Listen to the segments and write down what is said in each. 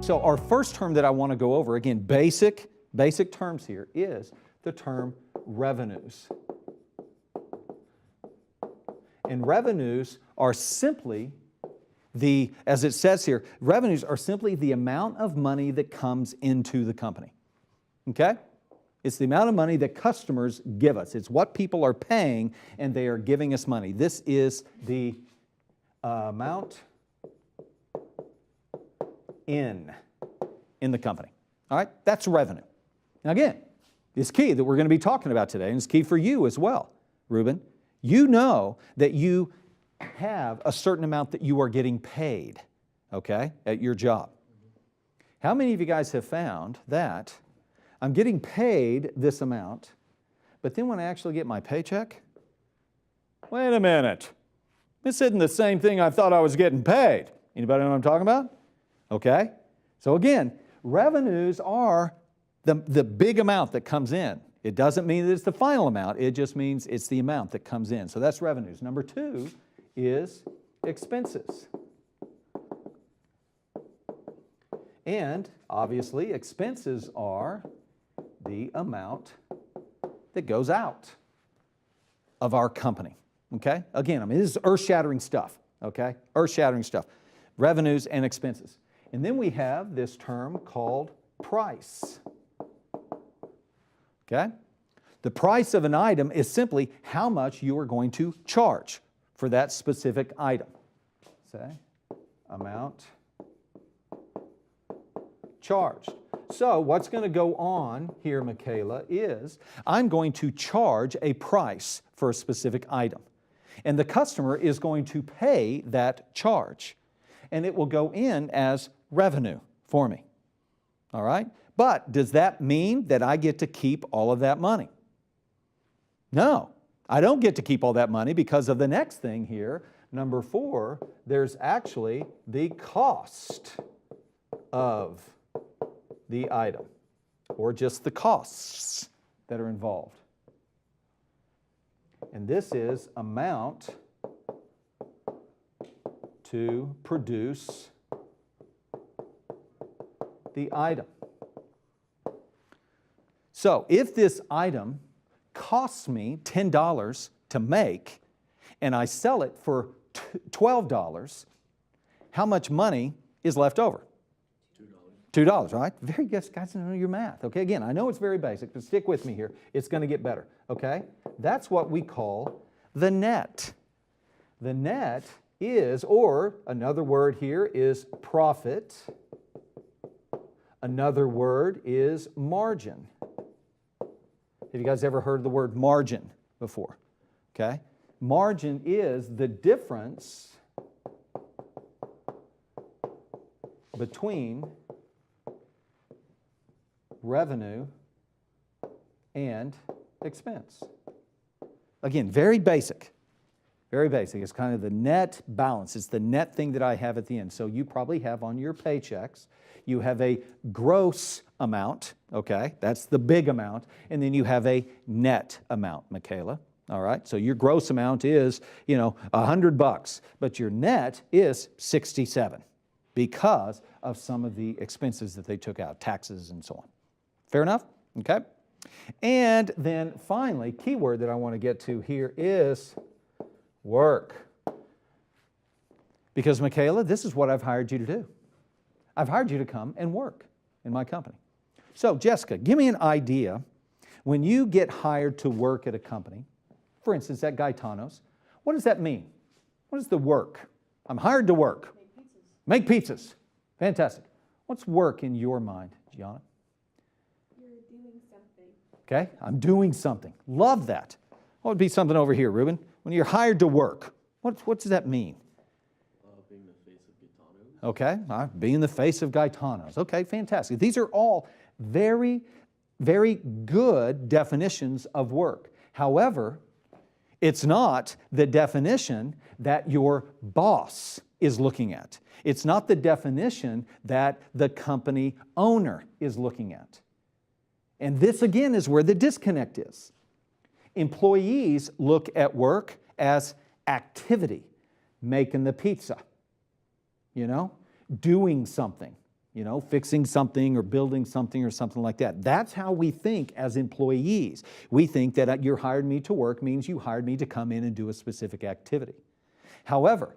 So our first term that I want to go over, again, basic terms here, is the term revenues. And revenues are simply as it says here, revenues are simply the amount of money that comes into the company. Okay? It's the amount of money that customers give us. It's what people are paying and they are giving us money. This is the amount in the company. All right? That's revenue. Now again, it's key that we're going to be talking about today, and it's key for you as well, Reuben. You know that you have a certain amount that you are getting paid, okay, at your job. How many of you guys have found that I'm getting paid this amount, but then when I actually get my paycheck, wait a minute, this isn't the same thing I thought I was getting paid. Anybody know what I'm talking about? Okay, so again, revenues are the big amount that comes in. It doesn't mean that it's the final amount, it just means it's the amount that comes in. So that's revenues. Number two is expenses. And obviously expenses are the amount that goes out of our company. Okay? Again, I mean, this is earth-shattering stuff. Okay? Earth-shattering stuff. Revenues and expenses. And then we have this term called price. Okay? The price of an item is simply how much you are going to charge for that specific item. Say, amount charged. So what's going to go on here, Michaela, is I'm going to charge a price for a specific item. And the customer is going to pay that charge. And it will go in as revenue for me. All right? But does that mean that I get to keep all of that money? No, I don't get to keep all that money because of the next thing here. Number 4, there's actually the cost of the item, or just the costs that are involved. And this is amount to produce the item. So if this item costs me $10 to make and I sell it for $12, how much money is left over? $2, right? Very good, guys, know your math. Okay, again, I know it's very basic, but stick with me here. It's going to get better, okay? That's what we call the net. The net is, or another word here is profit. Another word is margin. Have you guys ever heard the word margin before? Okay? Margin is the difference between revenue and expense. Again, very basic. Very basic. It's kind of the net balance. It's the net thing that I have at the end. So you probably have on your paychecks, you have a gross amount, okay? That's the big amount. And then you have a net amount, Michaela. All right? So your gross amount is, $100, but your net is 67 because of some of the expenses that they took out, taxes and so on. Fair enough? Okay? And then finally, key word that I want to get to here is work. Because Michaela, this is what I've hired you to do. I've hired you to come and work in my company. So Jessica, give me an idea. When you get hired to work at a company, for instance, at Gaetano's, what does that mean? What is the work? I'm hired to work. Make pizzas. Make pizzas. Fantastic. What's work in your mind, Gianna? You're doing something. Okay, I'm doing something. Love that. What would be something over here, Reuben? When you're hired to work, what does that mean? Being the face of Gaetano's. Okay, being the face of Gaetano's. Okay, fantastic. These are all very, very good definitions of work. However, it's not the definition that your boss is looking at. It's not the definition that the company owner is looking at. And this, again, is where the disconnect is. Employees look at work as activity, making the pizza, doing something, you know, fixing something or building something or something like that. That's how we think as employees. We think that you hired me to work means you hired me to come in and do a specific activity. However,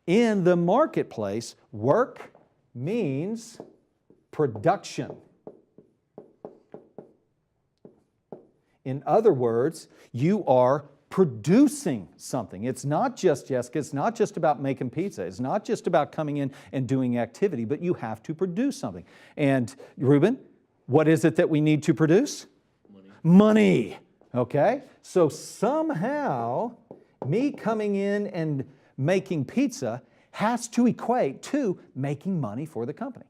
in the marketplace, work means production. In other words, you are producing something. It's not just, Jessica, it's not just about making pizza. It's not just about coming in and doing activity, but you have to produce something. And Ruben, what is it that we need to produce? Money. Okay? So somehow, me coming in and making pizza has to equate to making money for the company.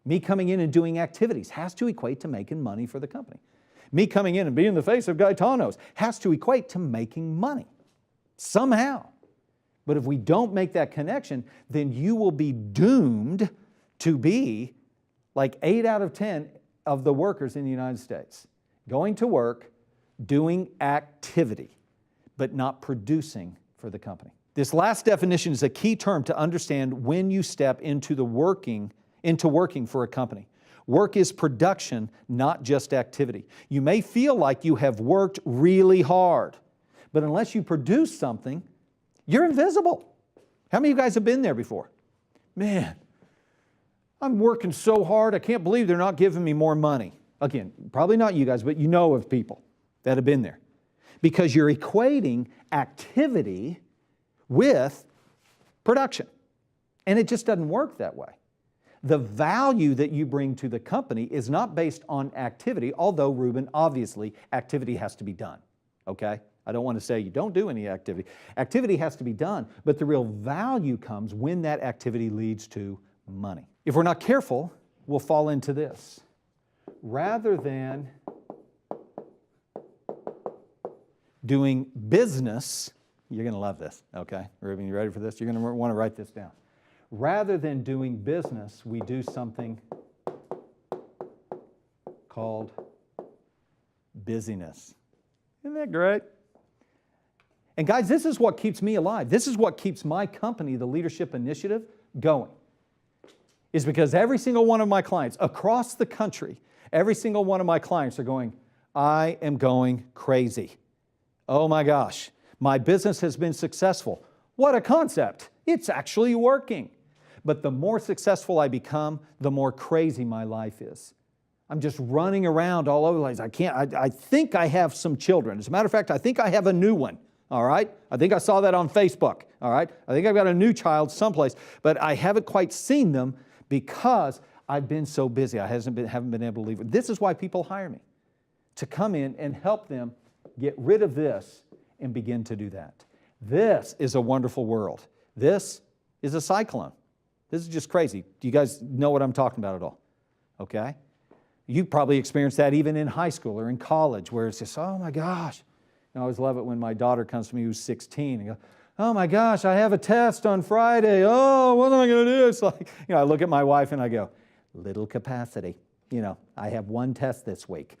Me coming in and doing activities has to equate to making money for the company. Me coming in and being the face of Gaetano's has to equate to making money somehow. But if we don't make that connection, then you will be doomed to be like 8 out of 10 of the workers in the United States, going to work, doing activity, but not producing for the company. This last definition is a key term to understand when you step into working for a company. Work is production, not just activity. You may feel like you have worked really hard, but unless you produce something, you're invisible. How many of you guys have been there before? Man, I'm working so hard, I can't believe they're not giving me more money. Again, probably not you guys, but you know of people that have been there. Because you're equating activity with production. And it just doesn't work that way. The value that you bring to the company is not based on activity, although, Ruben, obviously, activity has to be done, okay? I don't want to say you don't do any activity. Activity has to be done, but the real value comes when that activity leads to money. If we're not careful, we'll fall into this. Rather than doing business, you're going to love this, okay? Ruben, you ready for this? You're going to want to write this down. Rather than doing business, we do something called busyness. Isn't that great? And guys, this is what keeps me alive. This is what keeps my company, the Leadership Initiative, going. Is because every single one of my clients across the country, every single one of my clients are going, I am going crazy. Oh my gosh, my business has been successful. What a concept. It's actually working. But the more successful I become, the more crazy my life is. I'm just running around all over the place. I think I have some children. As a matter of fact, I think I have a new one, all right? I think I saw that on Facebook, all right? I think I've got a new child someplace, but I haven't quite seen them because I've been so busy. I haven't been able to leave. This is why people hire me, to come in and help them get rid of this and begin to do that. This is a wonderful world. This is a cyclone. This is just crazy. Do you guys know what I'm talking about at all? Okay? You probably experienced that even in high school or in college where it's just, oh my gosh. And I always love it when my daughter comes to me who's 16 and goes, oh my gosh, I have a test on Friday. Oh, what am I going to do? It's like, I look at my wife and I go, little capacity. I have one test this week.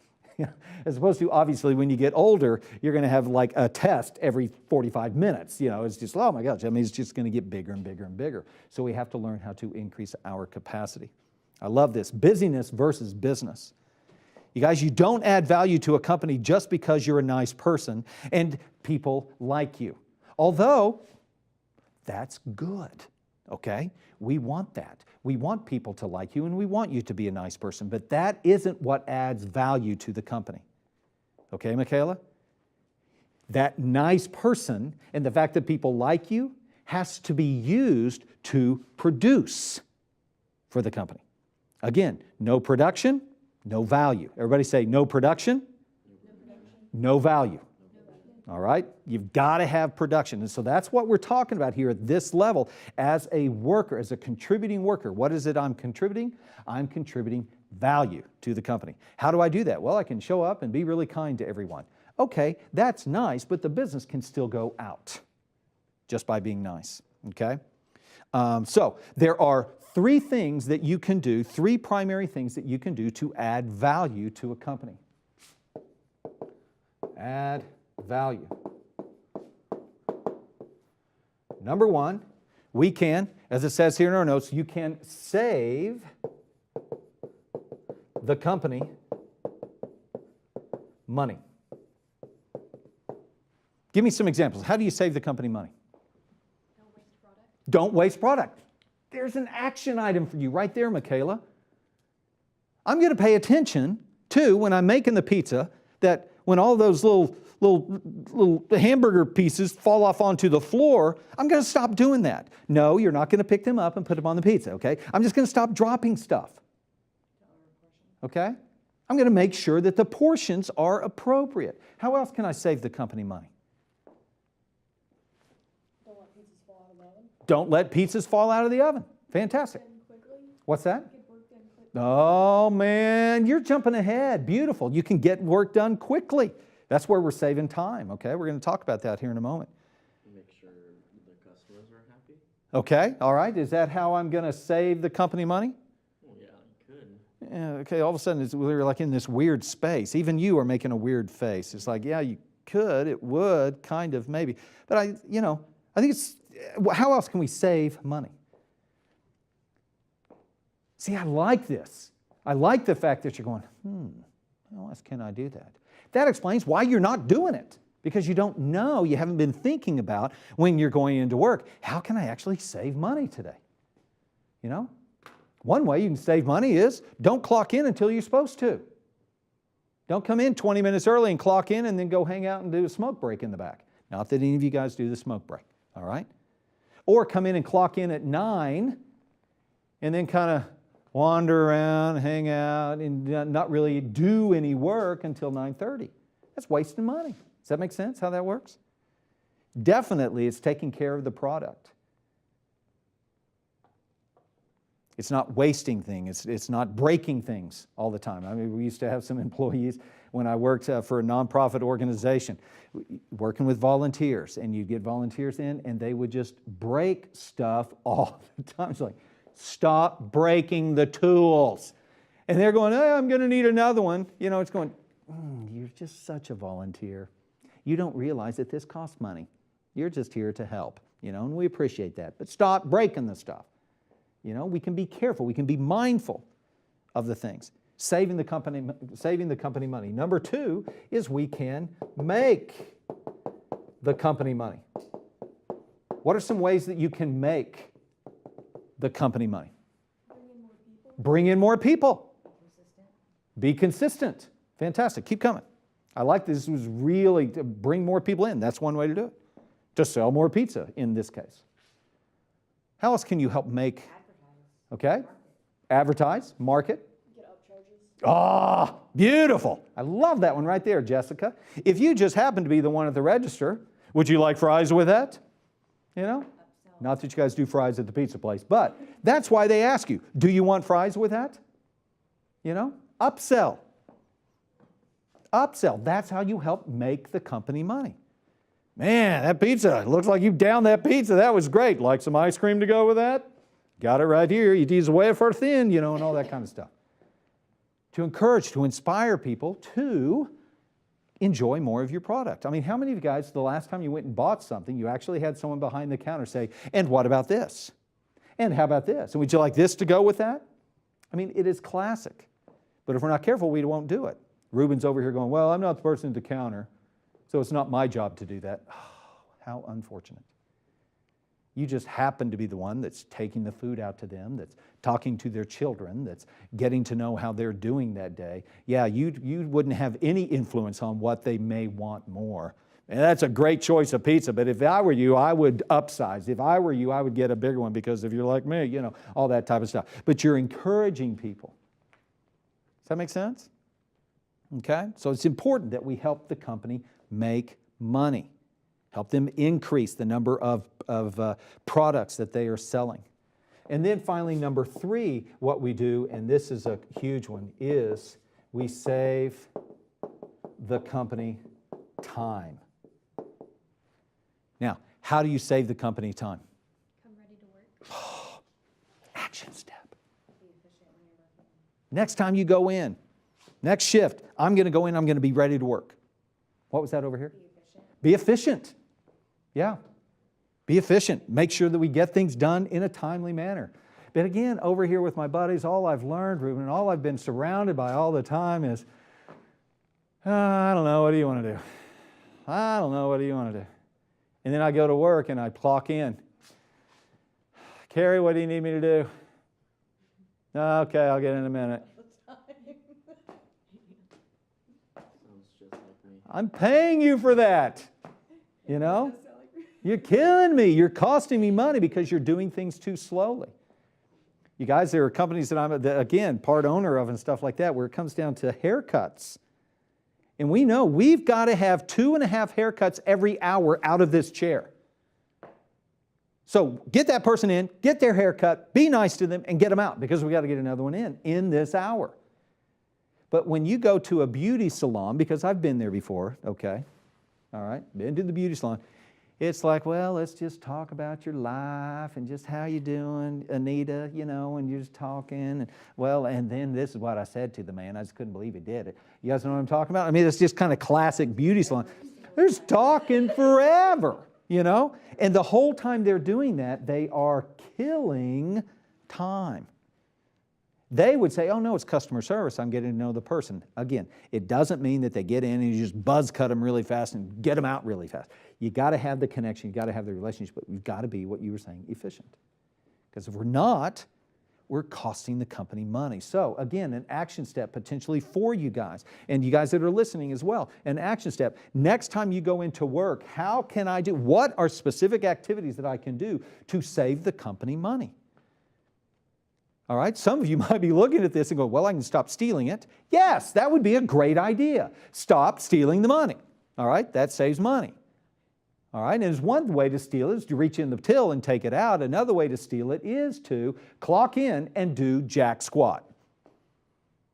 As opposed to, obviously, when you get older, you're going to have like a test every 45 minutes. It's just, oh my gosh, it's just going to get bigger and bigger and bigger. So we have to learn how to increase our capacity. I love this. Busyness versus business. You guys, you don't add value to a company just because you're a nice person and people like you. Although, that's good, okay? We want that. We want people to like you and we want you to be a nice person, but that isn't what adds value to the company. Okay, Michaela? That nice person and the fact that people like you has to be used to produce for the company. Again, no production, no value. Everybody say no production, no value. All right? You've got to have production. And so that's what we're talking about here at this level as a worker, as a contributing worker. What is it I'm contributing? I'm contributing value to the company. How do I do that? Well, I can show up and be really kind to everyone. Okay, that's nice, but the business can still go out just by being nice. Okay? So there are three things that you can do, three primary things that you can do to add value to a company. Add value. Number one, we can, as it says here in our notes, you can save the company money. Give me some examples. How do you save the company money? Don't waste product. Don't waste product. There's an action item for you right there, Michaela. I'm going to pay attention to, when I'm making the pizza, that when all those little hamburger pieces fall off onto the floor, I'm going to stop doing that. No, you're not going to pick them up and put them on the pizza, okay? I'm just going to stop dropping stuff. Okay? I'm going to make sure that the portions are appropriate. How else can I save the company money? Don't let pizzas fall out of the oven. Fantastic. What's that? Oh, man, you're jumping ahead. Beautiful. You can get work done quickly. That's where we're saving time, okay? We're going to talk about that here in a moment. Make sure the customers are happy. Okay, all right. Is that how I'm going to save the company money? Well, yeah, you could. Yeah, okay, all of a sudden we're like in this weird space. Even you are making a weird face. It's like, yeah, you could, it would, kind of, maybe. But I think it's, how else can we save money? See, I like this. I like the fact that you're going, how else can I do that? That explains why you're not doing it. Because you don't know, you haven't been thinking about when you're going into work, how can I actually save money today? You know? One way you can save money is don't clock in until you're supposed to. Don't come in 20 minutes early and clock in and then go hang out and do a smoke break in the back. Not that any of you guys do the smoke break, all right? Or come in and clock in at 9 and then kind of wander around, hang out, and not really do any work until 9:30. That's wasting money. Does that make sense, how that works? Definitely, it's taking care of the product. It's not wasting things. It's not breaking things all the time. I mean, we used to have some employees when I worked for a nonprofit organization, working with volunteers, and you'd get volunteers in, and they would just break stuff all the time. It's like, stop breaking the tools. And they're going, hey, I'm going to need another one. You know, it's going, you're just such a volunteer. You don't realize that this costs money. You're just here to help, you know, and we appreciate that. But stop breaking the stuff. You know, we can be careful. We can be mindful of the things. Saving the company money. Number 2 is we can make the company money. What are some ways that you can make the company money? Bring in more people. Be consistent. Fantastic. Keep coming. I like this. This was really to bring more people in. That's one way to do it. To sell more pizza in this case. How else can you help make? Okay. Advertise, market. Get upcharges. Ah, beautiful. I love that one right there, Jessica. If you just happen to be the one at the register, would you like fries with that? You know? Not that you guys do fries at the pizza place, but that's why they ask you, do you want fries with that? You know? Upsell. Upsell. That's how you help make the company money. Man, that pizza, it looks like you downed that pizza. That was great. Like some ice cream to go with that? Got it right here. You tease away for thin, you know, and all that kind of stuff. To encourage, to inspire people to enjoy more of your product. I mean, how many of you guys, the last time you went and bought something, you actually had someone behind the counter say, and what about this? And how about this? And would you like this to go with that? I mean, it is classic. But if we're not careful, we won't do it. Ruben's over here going, well, I'm not the person at the counter, so it's not my job to do that. Oh, how unfortunate. You just happen to be the one that's taking the food out to them, that's talking to their children, that's getting to know how they're doing that day. Yeah, you wouldn't have any influence on what they may want more. And that's a great choice of pizza, but if I were you, I would upsize. If I were you, I would get a bigger one because if you're like me, you know, all that type of stuff. But you're encouraging people. Does that make sense? Okay? So it's important that we help the company make money. Help them increase the number of products that they are selling. And then finally, number 3, what we do, and this is a huge one, is we save the company time. Now, how do you save the company time? Come ready to work. Action step. Be efficient when you're working. Next time you go in, next shift, I'm going to go in, I'm going to be ready to work. What was that over here? Be efficient. Be efficient. Yeah. Be efficient. Make sure that we get things done in a timely manner. But again, over here with my buddies, all I've learned, Ruben, and all I've been surrounded by all the time is, I don't know, what do you want to do? I don't know, what do you want to do? And then I go to work and I clock in. Carrie, what do you need me to do? Okay, I'll get in a minute. Sounds just like me. I'm paying you for that. You know? You're killing me. You're costing me money because you're doing things too slowly. You guys, there are companies that I'm, again, part owner of and stuff like that, where it comes down to haircuts. And we know we've got to have 2.5 haircuts every hour out of this chair. So get that person in, get their haircut, be nice to them, and get them out, because we got to get another one in this hour. But when you go to a beauty salon, because I've been there before, okay, all right, been to the beauty salon, it's like, well, let's just talk about your life and just how you doing, Anita, you know, and you're just talking. And, well, and then this is what I said to the man. I just couldn't believe he did it. You guys know what I'm talking about? I mean, it's just kind of classic beauty salon. They're just talking forever, you know? And the whole time they're doing that, they are killing time. They would say, oh, no, it's customer service. I'm getting to know the person. Again, it doesn't mean that they get in and you just buzz cut them really fast and get them out really fast. You got to have the connection. You got to have the relationship, but you've got to be, what you were saying, efficient. Because if we're not, we're costing the company money. So again, an action step potentially for you guys, and you guys that are listening as well, an action step. Next time you go into work, how can I do, what are specific activities that I can do to save the company money? All right, some of you might be looking at this and go, well, I can stop stealing it. Yes, that would be a great idea. Stop stealing the money. All right, that saves money. All right, and there's one way to steal it is to reach in the till and take it out. Another way to steal it is to clock in and do jack squat.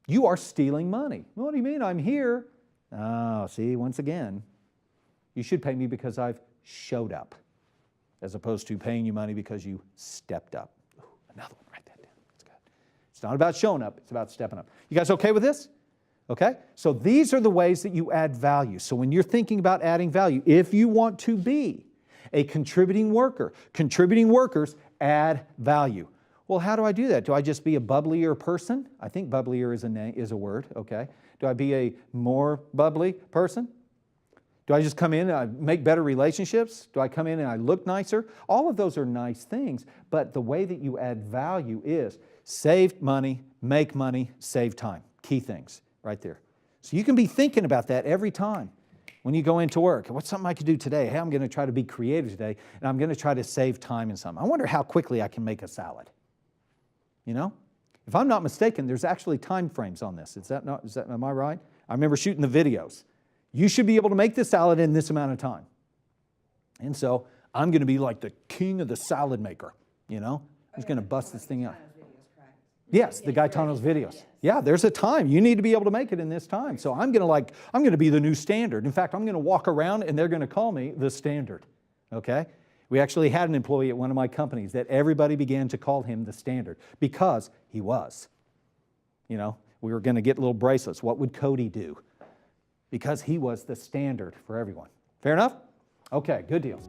You are stealing money. What do you mean? I'm here. Oh, see, once again, you should pay me because I've showed up, as opposed to paying you money because you stepped up. Ooh, another one. Write that down. That's good. It's not about showing up. It's about stepping up. You guys okay with this? Okay? So these are the ways that you add value. So when you're thinking about adding value, if you want to be a contributing worker, contributing workers add value. Well, how do I do that? Do I just be a bubblier person? I think bubblier is a word, okay? Do I be a more bubbly person? Do I just come in and I make better relationships? Do I come in and I look nicer? All of those are nice things, but the way that you add value is save money, make money, save time. Key things. Right there. So you can be thinking about that every time when you go into work. What's something I could do today? Hey, I'm going to try to be creative today, and I'm going to try to save time in something. I wonder how quickly I can make a salad. You know? If I'm not mistaken, there's actually time frames on this. Am I right? I remember shooting the videos. You should be able to make this salad in this amount of time. And so I'm going to be like the king of the salad maker, you know? I'm just going to bust this thing out. Yes, the Gaetano's videos. Yeah, there's a time. You need to be able to make it in this time. So I'm going to be the new standard. In fact, I'm going to walk around and they're going to call me the standard. Okay? We actually had an employee at one of my companies that everybody began to call him the standard because he was. You know, we were going to get little bracelets. What would Cody do? Because he was the standard for everyone. Fair enough? Okay, good deal.